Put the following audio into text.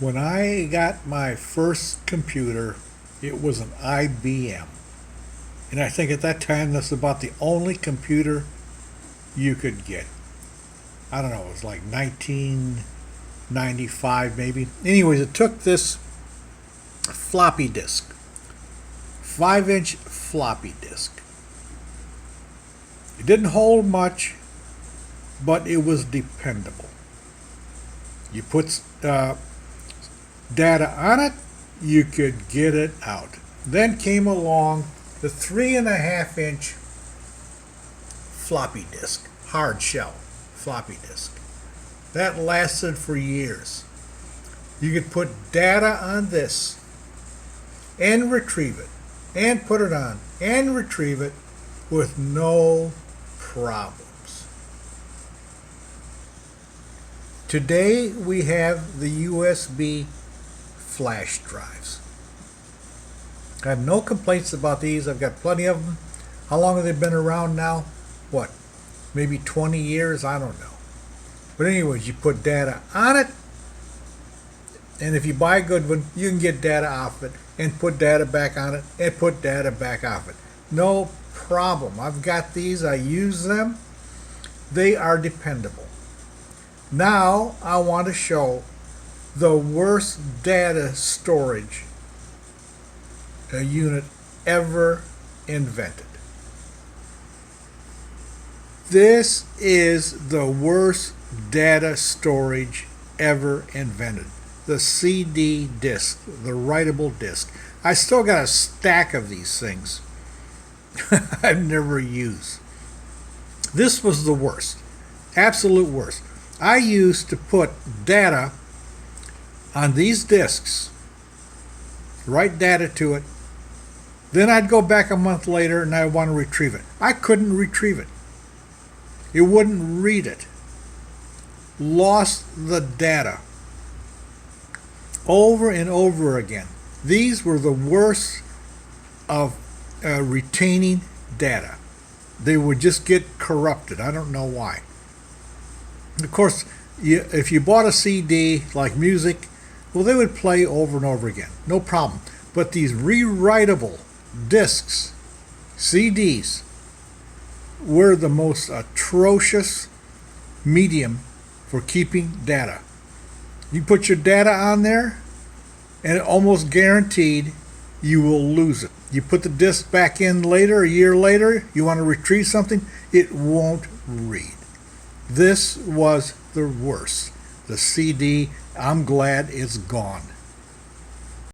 When I got my first computer, it was an IBM. And I think at that time that's about the only computer you could get. I don't know, it was like 1995 maybe. Anyways, it took this floppy disk, 5-inch floppy disk. It didn't hold much, but it was dependable. You put data on it, you could get it out. Then came along the 3.5-inch floppy disk, hard shell floppy disk. That lasted for years. You could put data on this and retrieve it, and put it on and retrieve it with no problems. Today we have the USB flash drives. I have no complaints about these. I've got plenty of them. How long have they been around now? What? Maybe 20 years? I don't know. But anyways, you put data on it, and if you buy a good one, you can get data off it and put data back on it and put data back off it. No problem. I've got these. I use them. They are dependable. Now I want to show the worst data storage unit ever invented. This is the worst data storage ever invented. The CD disc, the writable disc. I still got a stack of these things I've never used. This was the worst, absolute worst. I used to put data on these discs, write data to it, then I'd go back a month later and I want to retrieve it. I couldn't retrieve it. It wouldn't read it. Lost the data. Over and over again. These were the worst of retaining data. They would just get corrupted. I don't know why. Of course, if you bought a CD like music, well, they would play over and over again. No problem. But these rewritable discs, CDs, were the most atrocious medium for keeping data. You put your data on there, and it almost guaranteed you will lose it. You put the disc back in later, a year later, you want to retrieve something, it won't read. This was the worst. The CD, I'm glad it's gone.